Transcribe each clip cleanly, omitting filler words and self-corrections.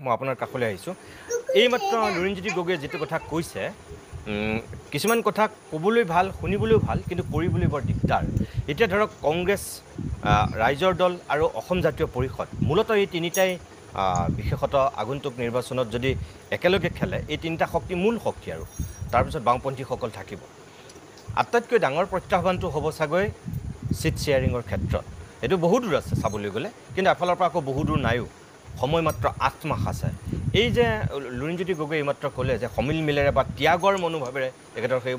মই আপোনাৰ কাষলৈ আহিছোঁ এইমাত্ৰ লুৰিণজ্যোতি গগৈয়ে যিটো কথা কৈছে কিছুমান কথা ক'বলৈ ভাল শুনিবলৈও ভাল কিন্তু কৰিবলৈ বৰ দিগদাৰ এতিয়া ধৰক কংগ্ৰেছ ৰাইজৰ দল আৰু অসম জাতীয় পৰিষদ মূলতঃ এই তিনিটাই বিশেষত আগন্তুক নিৰ্বাচনত যদি একেলগে খেলে এই তিনিটা শক্তি মূল শক্তি আৰু তাৰপিছত বাওঁপন্থীসকল থাকিব আটাইতকৈ ডাঙৰ প্ৰত্যাহ্বানটো হ'ব চাগৈ চিট শ্বেয়াৰিঙৰ ক্ষেত্ৰত এইটো বহু দূৰ আছে চাবলৈ গ'লে কিন্তু এফালৰ পৰা আকৌ বহু দূৰ নাইও সময় মাত্ৰ ৮ মাহ আছে এই যে লুৰিণজ্যোতি গগৈ এইমাত্ৰ ক'লে যে সমিল মিলেৰে বা ত্যাগৰ মনোভাৱেৰে তেখেতৰ সেই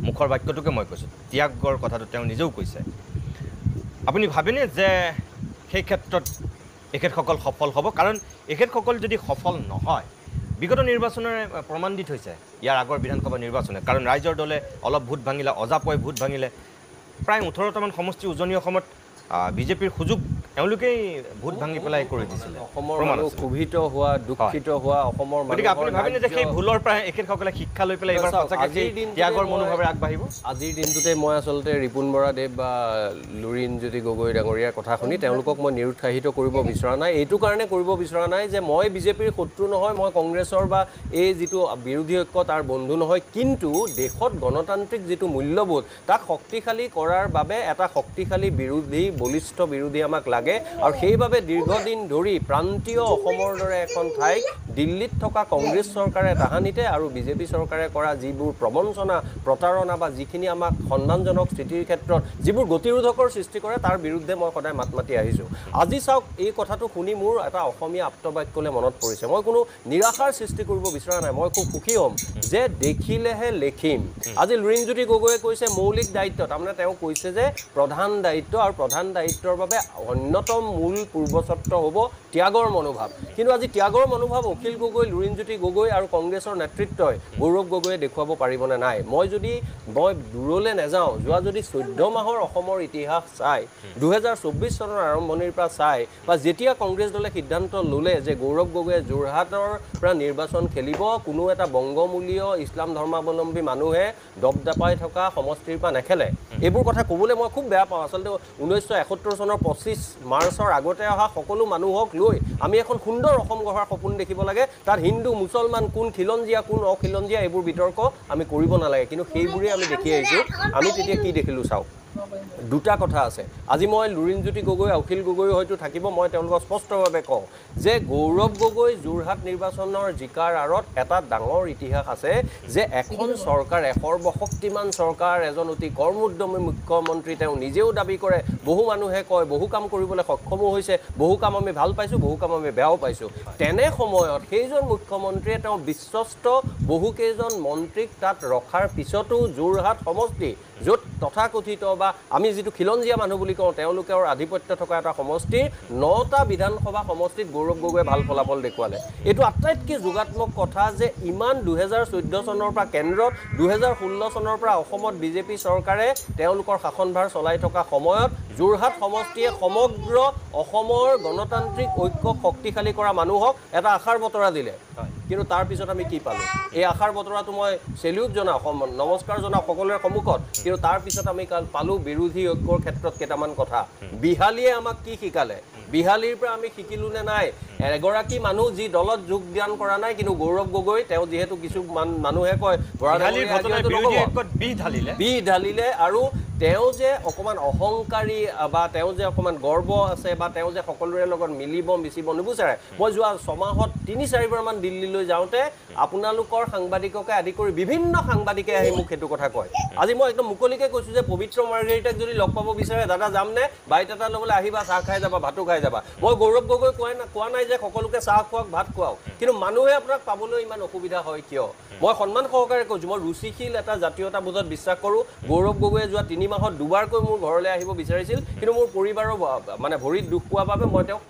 মুখৰ বাক্যটোকে মই কৈছোঁ ত্যাগৰ কথাটো তেওঁ নিজেও কৈছে আপুনি ভাবেনে যে সেই ক্ষেত্ৰত এখেতসকল সফল হ'ব কাৰণ এখেতসকল যদি সফল নহয় বিগত নিৰ্বাচনেৰে প্ৰমাণ দি থৈছে ইয়াৰ আগৰ বিধানসভা নিৰ্বাচনে কাৰণ ৰাইজৰ দলে অলপ ভোট ভাঙিলে অজাপই ভোট ভাঙিলে প্ৰায় 18টামান সমষ্টি উজনি অসমত বিজেপিৰ সুযোগ এওঁলোকেই ভোট ভাঙি পেলাই কৰি দিছিলে অসমৰ মানুহ ক্ষোভিত হোৱা দুখিত হোৱা অসমৰ গতিকে আপুনি ভাবেনে যে সেই ভুলৰ পৰা এখেতসকলে শিক্ষা লৈ পেলাই এইবাৰ সঁচাকৈ ত্যাগৰ মনোভাৱেৰে আগবাঢ়িব আজিৰ দিনটোতে মই আচলতে ৰিপুণ বৰা দেৱ বা লুৰিণজ্যোতি গগৈ ডাঙৰীয়াৰ কথা শুনি তেওঁলোকক মই নিৰুৎসাহিত কৰিব বিচৰা নাই এইটো কাৰণে কৰিব বিচৰা নাই যে মই বিজেপিৰ শত্ৰু নহয় মই কংগ্ৰেছৰ বা এই যিটো বিৰোধী ঐক্য তাৰ বন্ধু নহয় কিন্তু দেশত গণতান্ত্ৰিক যিটো মূল্যবোধ তাক শক্তিশালী কৰাৰ বাবে এটা শক্তিশালী বিৰোধী বলিষ্ঠ বিৰোধী আমাক লাগে আৰু সেইবাবে দীৰ্ঘদিন ধৰি প্ৰান্তীয় অসমৰ দৰে এখন ঠাইক দিল্লীত থকা কংগ্ৰেছ চৰকাৰে তাহানিতে আৰু বিজেপি চৰকাৰে কৰা যিবোৰ প্ৰবঞ্চনা প্ৰতাৰণা বা যিখিনি আমাক সন্মানজনক স্থিতিৰ ক্ষেত্ৰত যিবোৰ গতিৰোধকৰ সৃষ্টি কৰে তাৰ বিৰুদ্ধে মই সদায় মাত মাতি আহিছোঁ আজি চাওক এই কথাটো শুনি মোৰ এটা অসমীয়া আপ্তবাক্যলৈ মনত পৰিছে মই কোনো নিৰাশাৰ সৃষ্টি কৰিব বিচৰা নাই মই খুব সুখী হ'ম যে দেখিলেহে লেখিম আজি লুৰিণজ্যোতি গগৈয়ে কৈছে মৌলিক দায়িত্ব তাৰমানে তেওঁ কৈছে যে প্ৰধান দায়িত্ব আৰু প্ৰধান দায়িত্বৰ বাবে অন্যতম মূল পূৰ্বচৰ্ত হ'ব ত্যাগৰ মনোভাৱ কিন্তু আজি ত্যাগৰ মনোভাৱ অখিল গগৈ লুৰিণজ্যোতি গগৈ আৰু কংগ্ৰেছৰ নেতৃত্বই গৌৰৱ গগৈয়ে দেখুৱাব পাৰিবনে নাই মই দূৰলৈ নাযাওঁ যোৱা যদি 14 মাহৰ অসমৰ ইতিহাস চাই 2024 চনৰ আৰম্ভণিৰ পৰা চাই বা যেতিয়া কংগ্ৰেছ দলে সিদ্ধান্ত ল'লে যে গৌৰৱ গগৈয়ে যোৰহাটৰ পৰা নিৰ্বাচন খেলিব কোনো এটা বংগমূলীয় ইছলাম ধৰ্মাৱলম্বী মানুহে দবদপাই থকা সমষ্টিৰ পৰা নেখেলে এইবোৰ কথা ক'বলৈ মই খুব বেয়া পাওঁ আচলতে 1971 চনৰ 25 মাৰ্চৰ আগতে অহা সকলো মানুহক লৈ আমি এখন সুন্দৰ অসম গঢ়াৰ সপোন দেখিব লাগে তাত হিন্দু মুছলমান কোন খিলঞ্জীয়া কোন অখিলঞ্জীয়া এইবোৰ বিতৰ্ক আমি কৰিব নালাগে কিন্তু সেইবোৰে আমি দেখি আহিছোঁ আমি তেতিয়া কি দেখিলোঁ চাওক দুটা কথা আছে আজি মই লুৰিণজ্যোতি গগৈ অখিল গগৈ হয়তো থাকিব মই তেওঁলোকক স্পষ্টভাৱে কওঁ যে গৌৰৱ গগৈ যোৰহাট নিৰ্বাচনৰ জিকাৰ আঁৰত এটা ডাঙৰ ইতিহাস আছে যে এখন চৰকাৰে সৰ্বশক্তিমান চৰকাৰ এজন অতি কৰ্মোদ্যমী মুখ্যমন্ত্ৰী তেওঁ নিজেও দাবী কৰে বহু মানুহে কয় বহু কাম কৰিবলৈ সক্ষমো হৈছে বহু কাম আমি ভাল পাইছোঁ বহু কাম আমি বেয়াও পাইছোঁ তেনে সময়ত সেইজন মুখ্যমন্ত্ৰীয়ে তেওঁ বিশ্বস্ত বহুকেইজন মন্ত্ৰীক তাত ৰখাৰ পিছতো যোৰহাট সমষ্টি য'ত তথাকথিত বা আমি যিটো খিলঞ্জীয়া মানুহ বুলি কওঁ তেওঁলোকৰ আধিপত্য থকা এটা সমষ্টিৰ 9টা বিধানসভা সমষ্টিত গৌৰৱ গগৈয়ে ভাল ফলাফল দেখুৱালে এইটো আটাইতকৈ যোগাত্মক কথা যে ইমান 2014 চনৰ পৰা কেন্দ্ৰত 2016 চনৰ পৰা অসমত বিজেপি চৰকাৰে তেওঁলোকৰ শাসনভাৰ চলাই থকা সময়ত যোৰহাট সমষ্টিয়ে সমগ্ৰ অসমৰ গণতান্ত্ৰিক ঐক্য শক্তিশালী কৰা মানুহক এটা আশাৰ বতৰা দিলে কিন্তু তাৰ পিছত আমি কি পালোঁ এই আশাৰ বতৰাটো মই চেলিউট জনাওঁ নমস্কাৰ জনাওঁ সকলোৰে সন্মুখত কিন্তু তাৰ পিছত আমি পালোঁ বিৰোধী ঐক্যৰ ক্ষেত্ৰত কেইটামান কথা বিহালীয়ে আমাক কি শিকালে বিহালীৰ পৰা আমি শিকিলোঁ নে নাই এগৰাকী মানুহ যি দলত যোগদান কৰা নাই কিন্তু গৌৰৱ গগৈ তেওঁ যিহেতু কিছু মানুহে কয় বিহ ঢালিলে আৰু তেওঁ যে অকণমান অহংকাৰী বা তেওঁ যে অকণমান গৰ্ব আছে বা তেওঁ যে সকলোৰে লগত মিলিব মিচিব নিবিচাৰে মই যোৱা 6 মাহত 3-4বাৰমান দিল্লীলৈ যাওঁতে আপোনালোকৰ সাংবাদিককে আদি কৰি বিভিন্ন সাংবাদিকে আহি মোক সেইটো কথা কয় আজি মই একদম মুকলিকৈ কৈছোঁ যে পবিত্ৰ মাৰ্ঘেৰিটাক যদি লগ পাব বিচাৰে দাদা যামনে বাইট এটা ল'বলৈ আহিবা চাহ খাই যাবা ভাতো খাই যাবা মই গৌৰৱ গগৈ কোৱা নাই যে সকলোকে চাহ খুৱাওক ভাত খুৱাওক কিন্তু মানুহে আপোনাক পাবলৈ ইমান অসুবিধা হয় কিয় মই সন্মান সহকাৰে কৈছোঁ মই ৰুচিশীল এটা জাতীয়তাবোধত বিশ্বাস কৰোঁ গৌৰৱ গগৈয়ে যোৱা 3 মাহত দুবাৰকৈ মোৰ ঘৰলৈ আহিব বিচাৰিছিল কিন্তু মোৰ পৰিবাৰৰ মানে ভৰিত দুখ পোৱাৰ বাবে মই তেওঁক